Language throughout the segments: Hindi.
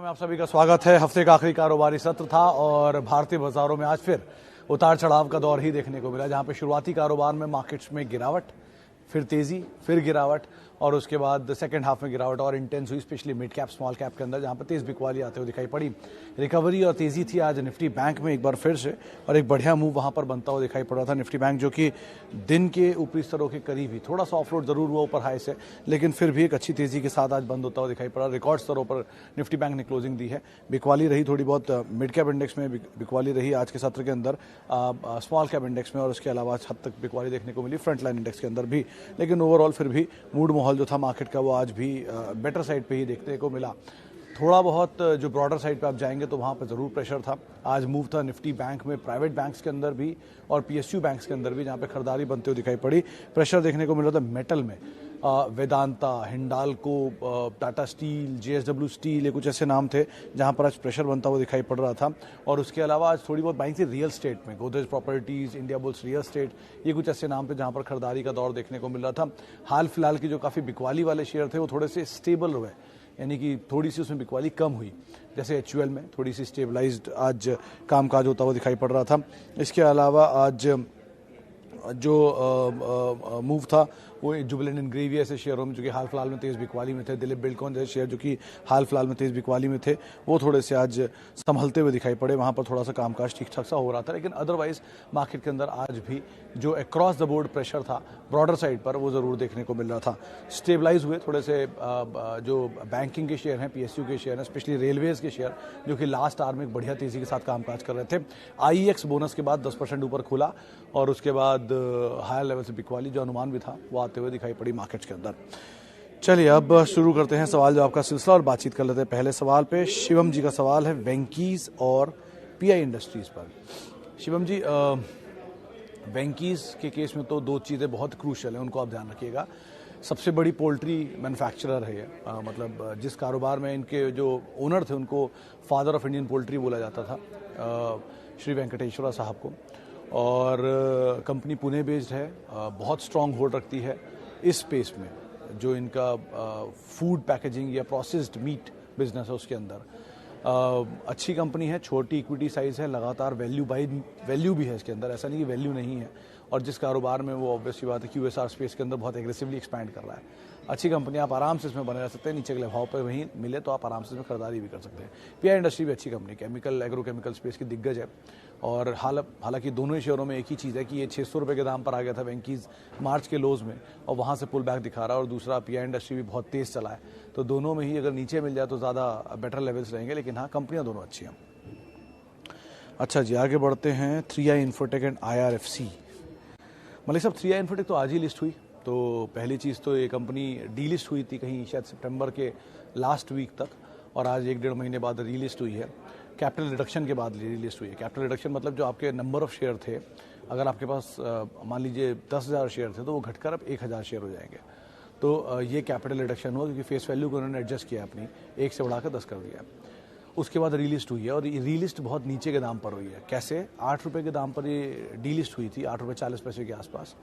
में आप सभी का स्वागत है। हफ्ते का आखिरी कारोबारी सत्र था और भारतीय बाजारों में आज फिर उतार चढ़ाव का दौर ही देखने को मिला, जहां पे शुरुआती कारोबार में मार्केट्स में गिरावट, फिर तेजी, फिर गिरावट और उसके बाद सेकंड हाफ में गिरावट और इंटेंस हुई, specially mid cap small cap के अंदर, जहां पर तेज बिकवाली आते हुए दिखाई पड़ी। रिकवरी और तेजी थी आज निफ्टी बैंक में एक बार फिर से, और एक बढ़िया मूव वहां पर बनता हुआ दिखाई पड़ रहा था। निफ्टी बैंक जो कि दिन के ऊपरी स्तरों के करीब ही थोड़ा सा ऑफ रोड जरूर हुआ ऊपर हाई से, लेकिन फिर भी एक अच्छी तेजी के साथ आज बंद होता हुआ दिखाई पड़ा। रिकॉर्ड स्तरों पर निफ्टी बैंक ने क्लोजिंग दी है। बिकवाली रही थोड़ी बहुत, मिड कैप इंडेक्स में बिकवाली रही आज के सत्र के अंदर, स्मॉल कैप इंडेक्स में, और उसके अलावा हद तक बिकवाली देखने को मिली फ्रंट लाइन इंडेक्स के अंदर भी। लेकिन ओवरऑल फिर भी मूड माहौल जो था मार्केट का वो आज भी बेटर साइड पे ही देखने को मिला। थोड़ा बहुत जो ब्रॉडर साइड पे आप जाएंगे तो वहाँ पर ज़रूर प्रेशर था। आज मूव था निफ्टी बैंक में, प्राइवेट बैंक्स के अंदर भी और पीएसयू बैंक्स के अंदर भी, जहाँ पे खरीदारी बनते हुए दिखाई पड़ी। प्रेशर देखने को मिल रहा था मेटल में, Vedanta, Hindalco, Tata steel, JSW steel, ये कुछ ऐसे नाम थे जहां पर आज प्रेशर बनता हुआ दिखाई पड़ रहा था। और उसके अलावा आज थोड़ी बहुत बाइंग थी रियल स्टेट में, Godrej properties, India bulls real estate, ये कुछ ऐसे नाम थे जहां पर खरीदारी का दौर देखने को मिल रहा था। हाल फिलहाल की जो काफ़ी बिकवाली वाले शेयर थे वो थोड़े से स्टेबल हुए, यानी कि थोड़ी सी उसमें बिकवाली कम हुई। जैसे एचयूएल में थोड़ी सी स्टेबलाइज्ड आज कामकाज होता हुआ दिखाई पड़ रहा था। इसके अलावा आज जो मूव था वो जुबिलेंट इंग्रेविया ऐसे शेयरों में जो कि हाल फिलहाल में तेज बिकवाली में थे, दिलीप बिल्डकॉन जैसे शेयर जो कि हाल फिलहाल में तेज बिकवाली में थे, वो थोड़े से आज संभलते हुए दिखाई पड़े। वहां पर थोड़ा सा कामकाज ठीक ठाक सा हो रहा था, लेकिन अदरवाइज मार्केट के अंदर आज भी जो अक्रॉस द बोर्ड प्रेशर था ब्रॉडर साइड पर वो जरूर देखने को मिल रहा था। स्टेबलाइज हुए थोड़े से जो बैंकिंग के शेयर हैं, पीएसयू के शेयर हैं, स्पेशली रेलवेज के शेयर जो कि लास्ट आवर में एक बढ़िया तेजी के साथ कामकाज कर रहे थे। आईईएक्स बोनस के बाद 10% ऊपर खुला और उसके बाद हायर लेवल से बिकवाली जो अनुमान भी था वो आते हुए दिखाई पड़ी मार्केट्स के अंदर। चलिए अब शुरू करते हैं सवाल जवाब का सिलसिला और बातचीत कर लेते हैं। पहले सवाल पे शिवम जी का सवाल है वेंकीज और पीआई इंडस्ट्रीज पर। शिवम जी, वेंकीज के केस में तो दो चीज़ें बहुत क्रूशियल हैं, उनको आप ध्यान रखिएगा। सबसे बड़ी पोल्ट्री मैन्युफैक्चरर है ये, मतलब जिस कारोबार में इनके जो ओनर थे उनको फादर ऑफ इंडियन पोल्ट्री बोला जाता था, श्री वेंकटेश्वरा साहब को। और कंपनी पुणे बेस्ड है, बहुत स्ट्रॉन्ग होल्ड रखती है इस स्पेस में, जो इनका फूड पैकेजिंग या प्रोसेस्ड मीट बिजनेस है उसके अंदर। अच्छी कंपनी है, छोटी इक्विटी साइज है, लगातार वैल्यू भी है इसके अंदर, ऐसा नहीं कि वैल्यू नहीं है। और जिस कारोबार में वो ऑब्वियसली बात है क्यूएसआर स्पेस के अंदर बहुत एग्रेसिवली एक्सपैंड कर रहा है। अच्छी कंपनी, आप आराम से इसमें बने रह सकते हैं, नीचे के भाव पर वहीं मिले तो आप आराम से इसमें खरीदारी भी कर सकते हैं। पीआई इंडस्ट्री भी अच्छी कंपनी, केमिकल एग्रोकेमिकल स्पेस की दिग्गज है। और हालांकि दोनों ही शेयरों में एक ही चीज़ है कि ये 600 रुपये के दाम पर आ गया था वेंकीज मार्च के लोज में, और वहाँ से पुल बैक दिखा रहा है। और दूसरा पीआई इंडस्ट्री भी बहुत तेज़ चला है, तो दोनों में ही अगर नीचे मिल जाए तो ज़्यादा बेटर लेवल्स रहेंगे। लेकिन हाँ, कंपनियाँ दोनों अच्छी हैं। अच्छा जी, आगे बढ़ते हैं। 3i infotech and IRFC। Malik साहब, 3i इन्फोटेक तो आज ही लिस्ट हुई, तो पहली चीज़ तो ये कंपनी डीलिस्ट हुई थी कहीं शायद सितंबर के लास्ट वीक तक, और आज 1-1.5 महीने बाद रीलिस्ट हुई है। कैपिटल रिडक्शन के बाद रीलिस्ट हुई है। कैपिटल रिडक्शन मतलब जो आपके नंबर ऑफ शेयर थे, अगर आपके पास मान लीजिए 10,000 शेयर थे तो वो घटकर अब 1,000 शेयर हो जाएंगे। तो ये कैपिटल रिडक्शन हुआ क्योंकि फेस वैल्यू को उन्होंने एडजस्ट किया, अपनी 1 से बढ़ाकर 10 कर दिया। उसके बाद रीलिस्ट हुई है, और ये रीलिस्ट बहुत नीचे के दाम पर हुई है। कैसे? 8 रुपये के दाम पर ये डीलिस्ट हुई थी, 8 रुपये 40 पैसे के आसपास,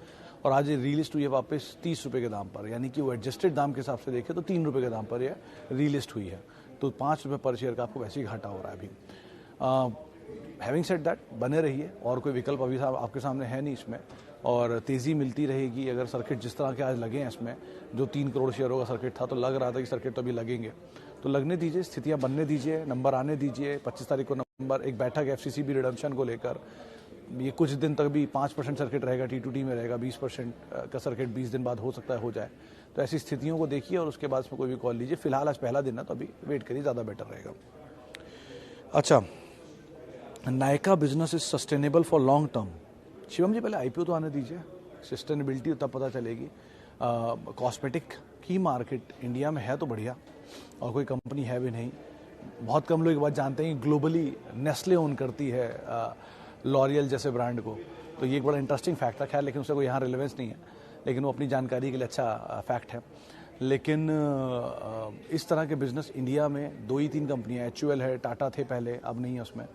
और आज ये रीलिस्ट हुई है वापस 30 रुपये के दाम पर, यानी कि वो एडजस्टेड दाम के हिसाब से देखें तो 3 रुपये के दाम पर ये रीलिस्ट हुई है। तो 5 रुपये पर शेयर का आपको वैसे ही घाटा हो रहा है अभी। हैविंग सेड दैट, बने रहिए, और कोई विकल्प अभी आपके सामने है नहीं इसमें, और तेज़ी मिलती रहेगी। अगर सर्किट जिस तरह के आज लगे हैं इसमें, जो 3 करोड़ शेयरों का सर्किट था, तो लग रहा था कि सर्किट तो अभी लगेंगे, तो लगने दीजिए, स्थितियां बनने दीजिए, नंबर आने दीजिए। 25 तारीख को नंबर, एक बैठक एफसीसी भी रिडम्पशन को लेकर, ये कुछ दिन तक भी 5% सर्किट रहेगा, T2T में रहेगा, 20% का सर्किट 20 दिन बाद हो सकता है हो जाए। तो ऐसी स्थितियों को देखिए और उसके बाद इसमें कोई भी कॉल लीजिए। फिलहाल आज पहला दिन है तो अभी वेट करिए, ज़्यादा बेटर रहेगा। अच्छा, Nykaa business is sustainable for long term. Shivam ji, पहले आईपीओ तो आने दीजिए, सस्टेनेबिलिटी तब पता चलेगी। कॉस्मेटिक की मार्केट इंडिया में है तो बढ़िया, और कोई कंपनी है भी नहीं। बहुत कम लोग ये बात जानते हैं कि ग्लोबली नेस्ले ओन करती है लॉरियल जैसे ब्रांड को, तो ये एक बड़ा इंटरेस्टिंग फैक्ट था। खैर, लेकिन उसका कोई यहाँ रिलेवेंस नहीं है, लेकिन वो अपनी जानकारी के लिए अच्छा फैक्ट है। लेकिन इस तरह के बिजनेस इंडिया में 2 ही 3 कंपनियां, एचयूएल है, टाटा थे पहले, अब नहीं है उसमें,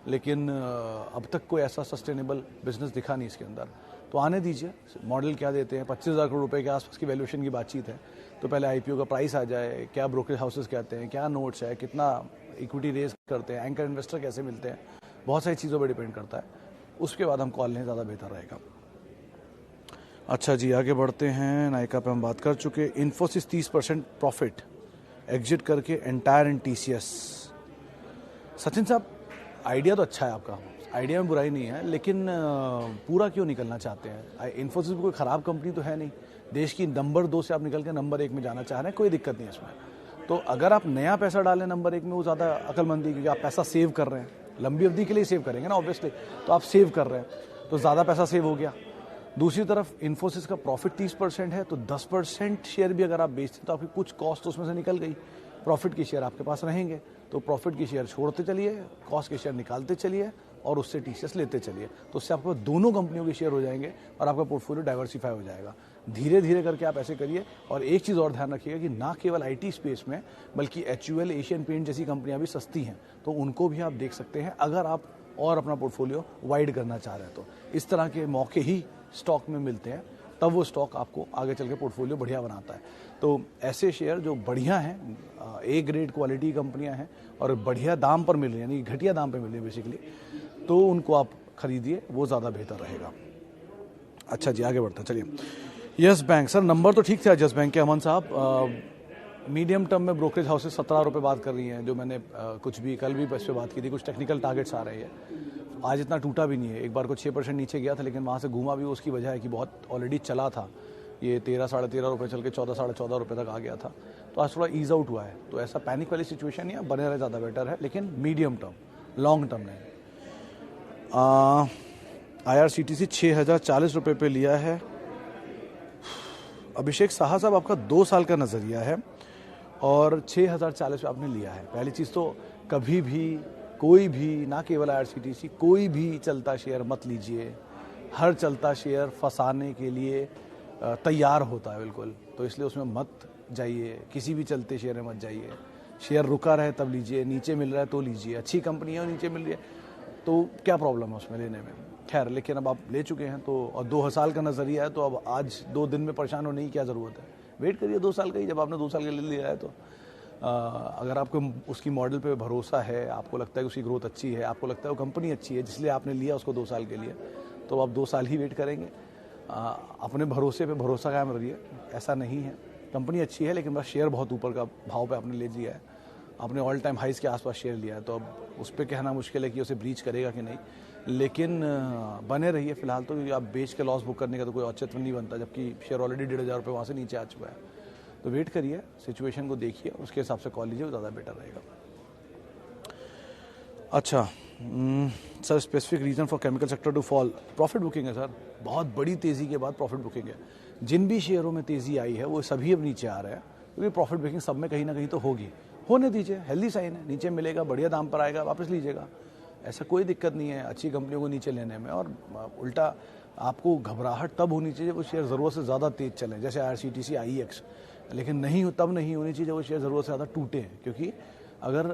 लेकिन अब तक कोई ऐसा सस्टेनेबल बिजनेस दिखा नहीं इसके अंदर। तो आने दीजिए, मॉडल क्या देते हैं। 25,000 करोड़ रुपए के आसपास की वैल्यूएशन की बातचीत है, तो पहले आईपीओ का प्राइस आ जाए, क्या ब्रोकरेज हाउसेस कहते हैं, क्या नोट्स है, कितना इक्विटी रेज करते हैं, एंकर इन्वेस्टर कैसे मिलते हैं, बहुत सारी चीज़ों पर डिपेंड करता है। उसके बाद हम कॉल लें, ज़्यादा बेहतर रहेगा। अच्छा जी, आगे बढ़ते हैं। नायका पे हम बात कर चुके। इन्फोसिस 30% प्रॉफिट एग्जिट करके एंटायर इन टीसीएस। सचिन साहब, आइडिया तो अच्छा है आपका, आइडिया में बुराई नहीं है, लेकिन पूरा क्यों निकलना चाहते हैं? इन्फोसिस कोई ख़राब कंपनी तो है नहीं, देश की नंबर 2 से आप निकल के नंबर 1 में जाना चाह रहे हैं, कोई दिक्कत नहीं है इसमें। तो अगर आप नया पैसा डालें नंबर 1 में, वो ज़्यादा अक्लमंदी, क्योंकि आप पैसा सेव कर रहे हैं, लंबी अवधि के लिए सेव करेंगे ना ऑब्वियसली, तो आप सेव कर रहे हैं तो ज़्यादा पैसा सेव हो गया। दूसरी तरफ इन्फोसिस का प्रॉफिट 30% है, तो 10% शेयर भी अगर आप बेचते तो आपकी कुछ कॉस्ट उसमें से निकल गई, प्रॉफिट के शेयर आपके पास रहेंगे, तो प्रॉफिट के शेयर छोड़ते चलिए, कॉस्ट के शेयर निकालते चलिए और उससे टीसीएस लेते चलिए। तो उससे आपको दोनों कंपनियों के शेयर हो जाएंगे और आपका पोर्टफोलियो डाइवर्सिफाई हो जाएगा। धीरे धीरे करके आप ऐसे करिए। और एक चीज़ और ध्यान रखिएगा कि ना केवल आईटी स्पेस में, बल्कि एचयूएल, एशियन पेंट जैसी कंपनियां भी सस्ती हैं, तो उनको भी आप देख सकते हैं अगर आप और अपना पोर्टफोलियो वाइड करना चाह रहे हैं। तो इस तरह के मौके ही स्टॉक में मिलते हैं, तब वो स्टॉक आपको आगे चल के पोर्टफोलियो बढ़िया बनाता है। तो ऐसे शेयर जो बढ़िया हैं, ए ग्रेड क्वालिटी कंपनियां हैं और बढ़िया दाम पर मिल रही हैं, यानी घटिया दाम पर मिल रही है बेसिकली, तो उनको आप खरीदिए, वो ज़्यादा बेहतर रहेगा। अच्छा जी, आगे बढ़ते हैं। चलिए, यस बैंक। सर नंबर तो ठीक थे यस बैंक के, अमन साहब। मीडियम टर्म में ब्रोकरेज हाउसेस 17 रुपये बात कर रही हैं, जो मैंने कुछ भी कल भी इस पर बात की थी। कुछ टेक्निकल टारगेट्स आ रहे हैं, आज इतना टूटा भी नहीं है, एक बार को 6% नीचे गया था, लेकिन वहाँ से घूमा भी। उसकी वजह है कि बहुत ऑलरेडी चला था, ये 13 साढ़े 13 रुपये चल के 14 साढ़े 14 रुपये तक आ गया था, तो आज थोड़ा ईज आउट हुआ है। तो ऐसा पैनिक वाली सिचुएशन नहीं है, बने रहे ज़्यादा बेटर है, लेकिन मीडियम टर्म, लॉन्ग टर्म नहीं। IRCTC 6040 रुपये पे लिया है। अभिषेक साहा साहब, आपका 2 साल का नज़रिया है और 6040 पे आपने लिया है। पहली चीज़ तो कभी भी कोई भी, ना केवल IRCTC, कोई भी चलता शेयर मत लीजिए। हर चलता शेयर फंसाने के लिए तैयार होता है बिल्कुल, तो इसलिए उसमें मत जाइए, किसी भी चलते शेयर में मत जाइए। शेयर रुका रहे तब लीजिए, नीचे मिल रहा है तो लीजिए, अच्छी कंपनी है और नीचे मिल रही है तो क्या प्रॉब्लम है उसमें लेने में। खैर, लेकिन अब आप ले चुके हैं तो, और 2 साल का नज़रिया है, तो अब आज 2 दिन में परेशान होने की क्या ज़रूरत है। वेट करिए 2 साल का ही, जब आपने 2 साल के लिए लिया है तो अगर आपको उसकी मॉडल पे भरोसा है, आपको लगता है कि उसकी ग्रोथ अच्छी है, आपको लगता है वो कंपनी अच्छी है जिसलिए आपने लिया उसको 2 साल के लिए, तो आप 2 साल ही वेट करेंगे। अपने भरोसे पे भरोसा कायम रखिए। ऐसा नहीं है, कंपनी अच्छी है, लेकिन बस शेयर बहुत ऊपर का भाव पे आपने ले लिया है, आपने ऑल टाइम हाइस के आसपास शेयर लिया है, तो अब उस पर कहना मुश्किल है कि उसे ब्रीच करेगा कि नहीं। लेकिन बने रहिए फिलहाल तो, क्योंकि आप बेच के लॉस बुक करने का तो कोई औचित्य नहीं बनता, जबकि शेयर ऑलरेडी 1500 रुपये वहाँ से नीचे आ चुका है। तो वेट करिए, सिचुएशन को देखिए, उसके हिसाब से कॉल लीजिए, वो ज़्यादा बेटर रहेगा। अच्छा sir, specific reason for chemical sector to fall? Profit booking है सर, बहुत बड़ी तेज़ी के बाद प्रॉफिट बुकिंग है। जिन भी शेयरों में तेज़ी आई है वो सभी अब नीचे आ रहे हैं, क्योंकि प्रॉफिट बुकिंग सब में कहीं ना कहीं तो होगी। होने दीजिए, हेल्दी साइन है, नीचे मिलेगा, बढ़िया दाम पर आएगा, वापस लीजिएगा, ऐसा कोई दिक्कत नहीं है अच्छी कंपनियों को नीचे लेने में। और उल्टा आपको घबराहट तब होनी चाहिए वो शेयर ज़रूरत से ज़्यादा तेज़ चलें, जैसे IRCTC, IEX, लेकिन नहीं तब नहीं होनी चाहिए वो शेयर ज़रूरत से ज़्यादा टूटे। क्योंकि अगर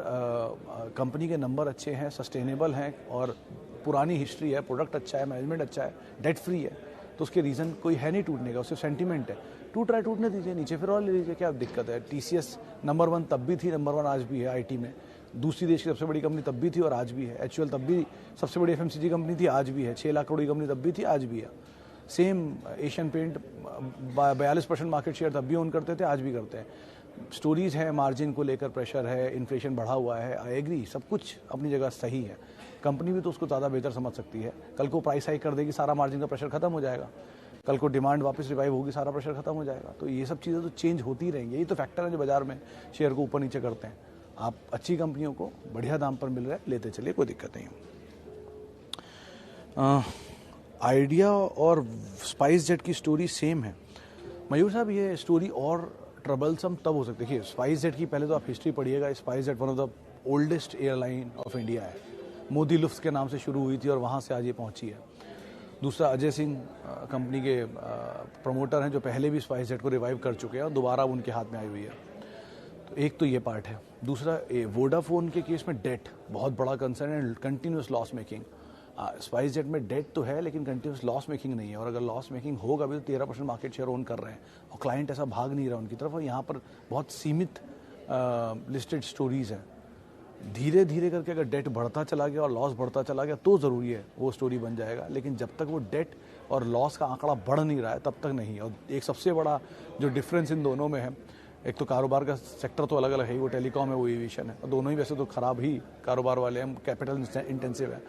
कंपनी के नंबर अच्छे हैं, सस्टेनेबल हैं और पुरानी हिस्ट्री है, प्रोडक्ट अच्छा है, मैनेजमेंट अच्छा है, डेट फ्री है, तो उसके रीज़न कोई है नहीं टूटने का, उससे सेंटीमेंट है। टूट रहा है, टूटने दीजिए, नीचे फिर और ले लीजिए, क्या दिक्कत है। TCS नंबर 1 तब भी थी, नंबर 1 आज भी है आईटी में। दूसरी देश की सबसे बड़ी कंपनी तब भी थी और आज भी है। HUL तब भी सबसे बड़ी FMCG कंपनी थी, आज भी है। 6 लाख करोड़ की कंपनी तब भी थी, आज भी है। Same Asian paint 42% market share तब भी ओन करते थे, आज भी करते हैं। स्टोरीज है, मार्जिन को लेकर प्रेशर है, इन्फ्लेशन बढ़ा हुआ है, आई एग्री, सब कुछ अपनी जगह सही है। कंपनी भी तो उसको ज़्यादा बेहतर समझ सकती है। कल को प्राइस हाइक कर देगी, सारा मार्जिन का प्रेशर खत्म हो जाएगा। कल को डिमांड वापस रिवाइव होगी, सारा प्रेशर खत्म हो जाएगा। तो ये सब चीज़ें तो चेंज होती रहेंगी, यही तो फैक्टर है जो बाजार में शेयर को ऊपर नीचे करते हैं। आप अच्छी कंपनियों को बढ़िया दाम पर मिल रहा है, लेते चलिए, कोई दिक्कत नहीं है। आइडिया और स्पाइस जेट की स्टोरी सेम है। मयूर साहब, ये स्टोरी और ट्रबलसम तब हो सकती है। देखिए, स्पाइस जेट की पहले तो आप हिस्ट्री पढ़िएगा। Spice jet one of the oldest airline of India है। मोदी लुफ्त के नाम से शुरू हुई थी और वहाँ से आज ये पहुँची है। दूसरा, अजय सिंह कंपनी के प्रमोटर हैं, जो पहले भी स्पाइस जेट को रिवाइव कर चुके हैं और दोबारा उनके हाथ में आई हुई है। तो एक तो ये पार्ट है। दूसरा, वोडाफोन के केस में डेट बहुत बड़ा कंसर्न है, continuous loss making. Spice jet में डेट तो है लेकिन कंटिन्यूस लॉस मेकिंग नहीं है, और अगर लॉस मेकिंग होगा भी तो 13% मार्केट शेयर ओन कर रहे हैं और क्लाइंट ऐसा भाग नहीं रहा उनकी तरफ, और यहाँ पर बहुत सीमित लिस्टेड स्टोरीज हैं। धीरे धीरे करके अगर डेट बढ़ता चला गया और लॉस बढ़ता चला गया तो ज़रूरी है वो स्टोरी बन जाएगा, लेकिन जब तक वो डेट और लॉस का आंकड़ा बढ़ नहीं रहा है तब तक नहीं। और एक सबसे बड़ा जो डिफरेंस इन दोनों में है, एक तो कारोबार का सेक्टर तो अलग अलग है, वो टेलीकॉम है वो एविएशन है, और दोनों ही वैसे तो ख़राब ही कारोबार वाले हैं, कैपिटल इंटेंसिव है।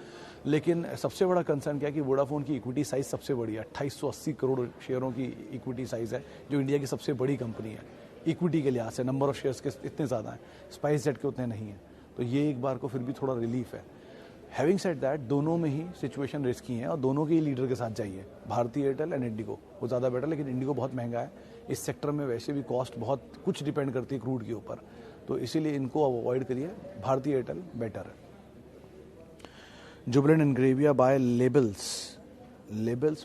लेकिन सबसे बड़ा कंसर्न क्या है कि वोडाफोन की इक्विटी साइज़ सबसे बड़ी है, 2880 करोड़ शेयरों की इक्विटी साइज़ है, जो इंडिया की सबसे बड़ी कंपनी है इक्विटी के लिहाज से। नंबर ऑफ शेयर्स के इतने ज़्यादा हैं, स्पाइस जेट के उतने नहीं हैं, तो ये एक बार को फिर भी थोड़ा रिलीफ है। हैविंग सेड दैट, दोनों में ही सिचुएशन रिस्की है और दोनों के ही लीडर के साथ जाइए, भारती एयरटेल एंड इंडिगो, वो ज़्यादा बेटर। लेकिन इंडिगो बहुत महंगा है, इस सेक्टर में वैसे भी कॉस्ट बहुत कुछ डिपेंड करती है क्रूड के ऊपर, तो इसीलिए इनको अवॉइड करिए, भारती एयरटेल बेटर है। जुबिलेंट एनग्रेविया बाय लेबल्स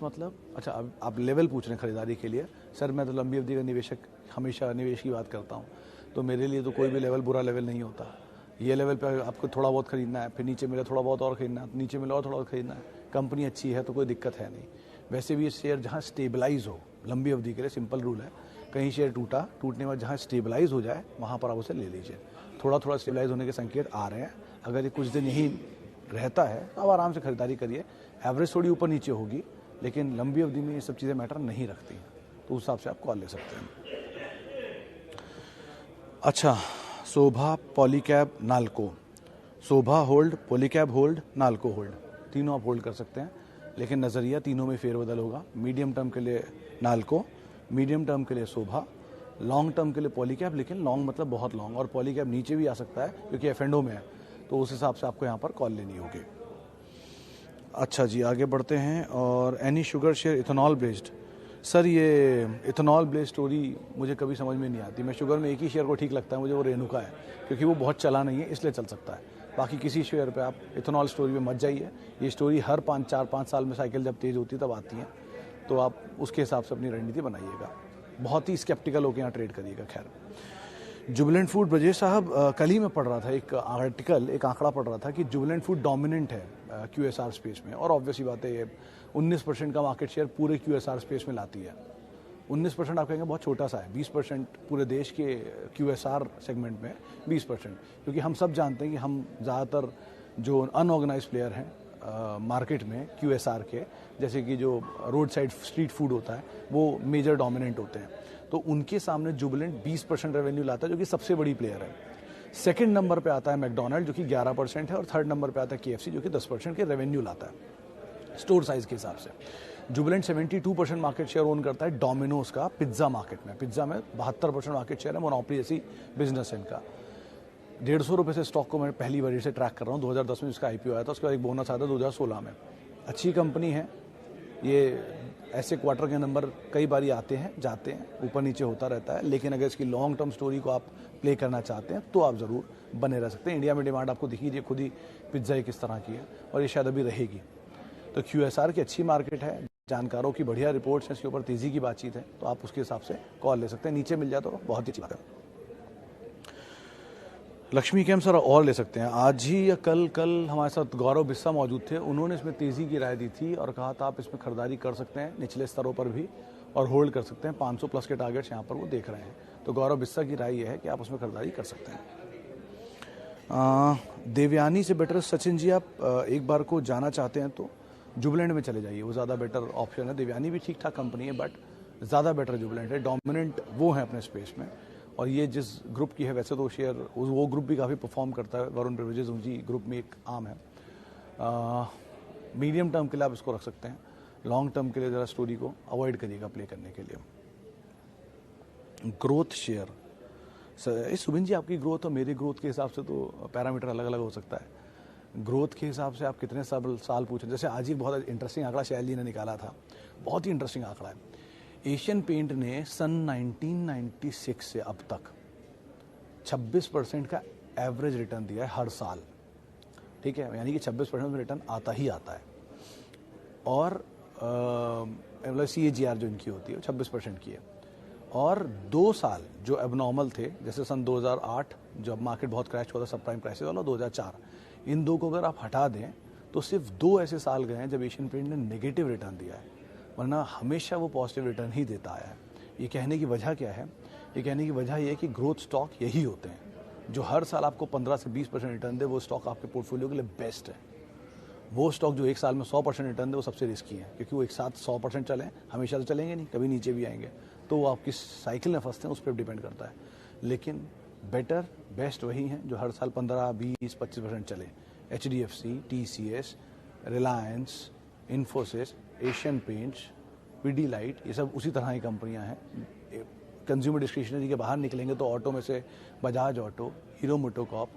मतलब, अच्छा अब आप लेवल पूछ रहे हैं खरीदारी के लिए। सर मैं तो लंबी अवधि का निवेशक, हमेशा निवेश की बात करता हूँ, तो मेरे लिए तो कोई भी लेवल बुरा लेवल नहीं होता। ये लेवल पे आपको थोड़ा बहुत खरीदना है, फिर नीचे मिला थोड़ा बहुत और खरीदना है, नीचे मिला और थोड़ा बहुत खरीदना है, कंपनी अच्छी है तो कोई दिक्कत है नहीं। वैसे भी ये शेयर जहाँ स्टेबलाइज हो लंबी अवधि के लिए, सिंपल रूल है, कहीं शेयर टूटने के बाद जहाँ स्टेबलाइज हो जाए वहाँ पर आप उसे ले लीजिए। थोड़ा थोड़ा स्टेबलाइज होने के संकेत आ रहे हैं, अगर ये कुछ दिन यही रहता है तो आप आराम से खरीदारी करिए। एवरेज थोड़ी ऊपर नीचे होगी लेकिन लंबी अवधि में ये सब चीज़ें मैटर नहीं रखती हैं, तो उस हिसाब से आप कॉल ले सकते हैं। अच्छा, Sobha, Polycab, Nalco. Sobha hold, Polycab hold, Nalco hold, तीनों आप होल्ड कर सकते हैं, लेकिन नज़रिया तीनों में फेरबदल होगा। मीडियम टर्म के लिए नाल्को, मीडियम टर्म के लिए शोभा, लॉन्ग टर्म के लिए पॉलीकैब, लेकिन लॉन्ग मतलब बहुत लॉन्ग, और पॉलीकैब नीचे भी आ सकता है क्योंकि एफ&ओ में है, तो उस हिसाब से आपको यहाँ पर कॉल लेनी होगी। अच्छा जी, आगे बढ़ते हैं। और any sugar share ethanol based. Sir ये इथेनॉल बेस्ड स्टोरी मुझे कभी समझ में नहीं आती। मैं शुगर में एक ही शेयर को ठीक लगता है मुझे, वो रेणुका है, क्योंकि वो बहुत चला नहीं है इसलिए चल सकता है। बाकी किसी शेयर पे आप इथेनॉल स्टोरी में मत जाइए, ये स्टोरी हर 4-5 साल में साइकिल जब तेज़ होती है तब आती है, तो आप उसके हिसाब से अपनी रणनीति बनाइएगा, बहुत ही स्केप्टिकल होकर यहाँ ट्रेड करिएगा। खैर, जुबिलेंट फूड, ब्रजेश साहब, कल ही मैं पढ़ रहा था एक आर्टिकल, एक आंकड़ा पढ़ रहा था कि जुबिलेंट फूड डोमिनेंट है QSR स्पेस में, और ऑब्वियसली बात है ये 19% का मार्केट शेयर पूरे QSR स्पेस में लाती है। 19% आप कहेंगे बहुत छोटा सा है, 20% पूरे देश के QSR सेगमेंट में 20%, क्योंकि हम सब जानते हैं कि हम ज़्यादातर जो अनऑर्गेनाइज प्लेयर हैं मार्केट में QSR के, जैसे कि जो रोड साइड स्ट्रीट फूड होता है, वो मेजर डोमिनेंट होते हैं, तो उनके सामने जुबिलेंट 20% रेवेन्यू लाता है, जो कि सबसे बड़ी प्लेयर है। सेकंड नंबर पे आता है मैकडोनल्ड जो कि 11% है, और थर्ड नंबर पे आता है KFC जो कि 10% के रेवेन्यू लाता है स्टोर साइज के हिसाब से। जुबिलेंट 72% मार्केट शेयर ओन करता है डोमिनोज का पिज्ज़ा मार्केट में। पिज्ज़ा में 72% मार्केट शेयर है, मोनोपोली जैसी बिजनेस है इनका। 150 रुपये से स्टॉक को मैं पहली बार से ट्रैक कर रहा हूँ। 2010 में इसका IPO आया था, उसके बाद एक बोनस आया था 2016 में। अच्छी कंपनी है ये, ऐसे क्वार्टर के नंबर कई बार आते हैं जाते हैं, ऊपर नीचे होता रहता है, लेकिन अगर इसकी लॉन्ग टर्म स्टोरी को आप प्ले करना चाहते हैं तो आप ज़रूर बने रह सकते हैं। इंडिया में डिमांड आपको दिख लीजिए खुद ही पिज्ज़ा किस तरह की है, और ये शायद अभी रहेगी। तो QSR की अच्छी मार्केट है, जानकारों की बढ़िया रिपोर्ट्स हैं, इसके ऊपर तेज़ी की बातचीत है, तो आप उसके हिसाब से कॉल ले सकते हैं। नीचे मिल जाए तो बहुत ही अच्छी बात है। लक्ष्मी कैम सर और ले सकते हैं। आज ही या कल हमारे साथ गौरव बिस्सा मौजूद थे, उन्होंने इसमें तेज़ी की राय दी थी और कहा था आप इसमें खरीदारी कर सकते हैं निचले स्तरों पर भी, और होल्ड कर सकते हैं। 500 प्लस के टारगेट्स यहाँ पर वो देख रहे हैं, तो गौरव बिस्सा की राय ये है कि आप उसमें खरीदारी कर सकते हैं। देवयानी से बेटर सचिन जी, आप एक बार को जाना चाहते हैं तो जुबिलेंट में चले जाइए, वो ज़्यादा बेटर ऑप्शन है। देवयानी भी ठीक ठाक कंपनी है, बट ज़्यादा बेटर जुबिलेंट है, डोमिनेंट वो है अपने स्पेस में, और ये जिस ग्रुप की है वैसे तो शेयर वो ग्रुप भी काफ़ी परफॉर्म करता है। वरुण बेवरेजेस उनकी ग्रुप में एक आम है। मीडियम टर्म के लिए आप इसको रख सकते हैं, लॉन्ग टर्म के लिए ज़रा स्टोरी को अवॉइड करिएगा प्ले करने के लिए। ग्रोथ शेयर, सर सुबिन जी आपकी ग्रोथ और मेरी ग्रोथ के हिसाब से तो पैरामीटर अलग अलग हो सकता है। ग्रोथ के हिसाब से आप कितने साल पूछें, जैसे आज ही बहुत इंटरेस्टिंग आंकड़ा शैल जी ने निकाला था, बहुत ही इंटरेस्टिंग आंकड़ा है। एशियन पेंट ने सन 1996 से अब तक 26% का एवरेज रिटर्न दिया है हर साल, ठीक है, यानी कि 26% में रिटर्न आता ही आता है। और CAGR जो इनकी होती है 26% की है। और 2 साल जो एबनॉर्मल थे, जैसे सन 2008 जब मार्केट बहुत क्रैश हुआ था, सब प्राइम क्राइसिस वाला, 2004, इन दो को अगर आप हटा दें तो सिर्फ 2 ऐसे साल गए हैं जब एशियन पेंट ने नेगेटिव रिटर्न दिया है, वरना हमेशा वो पॉजिटिव रिटर्न ही देता आया है। ये कहने की वजह क्या है? ये कहने की वजह ये है कि ग्रोथ स्टॉक यही होते हैं जो हर साल आपको 15 से 20% रिटर्न दे, वो स्टॉक आपके पोर्टफोलियो के लिए बेस्ट है। वो स्टॉक जो एक साल में 100% रिटर्न दे वो सबसे रिस्की है, क्योंकि वो एक साथ 100% चले हमेशा तो चलेंगे नहीं, कभी नीचे भी आएंगे, तो वो आप किस साइकिल में फंसते हैं उस पर डिपेंड करता है। लेकिन बेटर बेस्ट वही हैं जो हर साल 15, 20, 25% चले। HDFC, TCS, Reliance, Infosys, Asian paints, Pidilite, ये सब उसी तरह की कंपनियां हैं। कंज्यूमर डिस्क्रिशनरी के बाहर निकलेंगे तो ऑटो में से बजाज ऑटो, हीरो मोटोकॉर्प,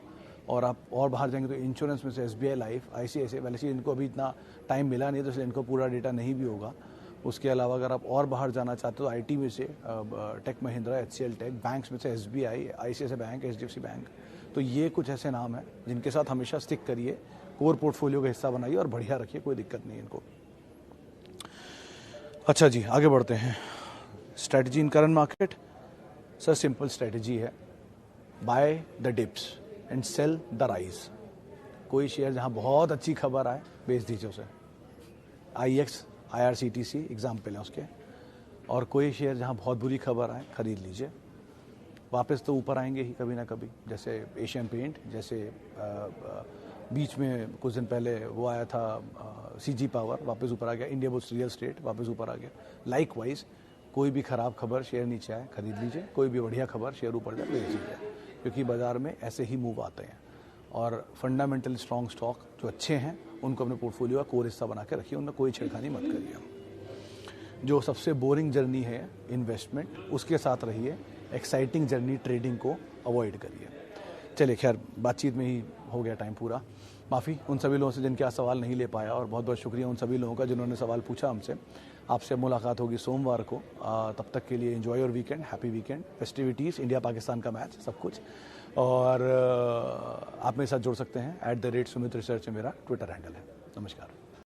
और आप और बाहर जाएंगे तो इंश्योरेंस में से SBI लाइफ, ICICI, वैसे इनको अभी इतना टाइम मिला नहीं तो इसलिए इनको पूरा डेटा नहीं भी होगा। उसके अलावा अगर आप और बाहर जाना चाहते हो तो IT में से tech Mahindra, HCL tech, banks में से SBI, ICICI bank, HDFC bank. तो ये कुछ ऐसे नाम हैं जिनके साथ हमेशा स्टिक करिए, कोर पोर्टफोलियो का हिस्सा बनाइए और बढ़िया रखिए, कोई दिक्कत नहीं है इनको। अच्छा जी, आगे बढ़ते हैं। Strategy in current market, sir simple strategy है, buy the dips and sell the rise. कोई शेयर जहां बहुत अच्छी खबर आए बेच दीजिए उसे, IEX, IRCTC एग्जाम्पल है उसके, और कोई शेयर जहां बहुत बुरी खबर आए खरीद लीजिए। वापस तो ऊपर आएंगे ही कभी ना कभी, जैसे एशियन पेंट, जैसे बीच में कुछ दिन पहले वो आया था CG पावर, वापस ऊपर आ गया। इंडिया बुल्स रियल एस्टेट वापस ऊपर आ गया। लाइकवाइज कोई भी खराब खबर शेयर नीचे आए खरीद लीजिए, कोई भी बढ़िया खबर शेयर ऊपर जाए बेच लीजिए, क्योंकि बाजार में ऐसे ही मूव आते हैं। और फंडामेंटल स्ट्रॉन्ग स्टॉक जो अच्छे हैं उनको अपने पोर्टफोलियो का कोर हिस्सा बना के रखिए, उनमें कोई छेड़खानी मत करिए। जो सबसे बोरिंग जर्नी है इन्वेस्टमेंट, उसके साथ रहिए, एक्साइटिंग जर्नी ट्रेडिंग को अवॉइड करिए। चलिए खैर, बातचीत में ही हो गया टाइम पूरा। माफ़ी उन सभी लोगों से जिनके आज सवाल नहीं ले पाया, और बहुत बहुत शुक्रिया उन सभी लोगों का जिन्होंने सवाल पूछा हमसे। आपसे मुलाकात होगी सोमवार को। तब तक के लिए enjoy your weekend, happy weekend, festivities, India Pakistan का मैच, सब कुछ। और आप मेरे साथ जुड़ सकते हैं @Sumit Research मेरा ट्विटर हैंडल है। नमस्कार।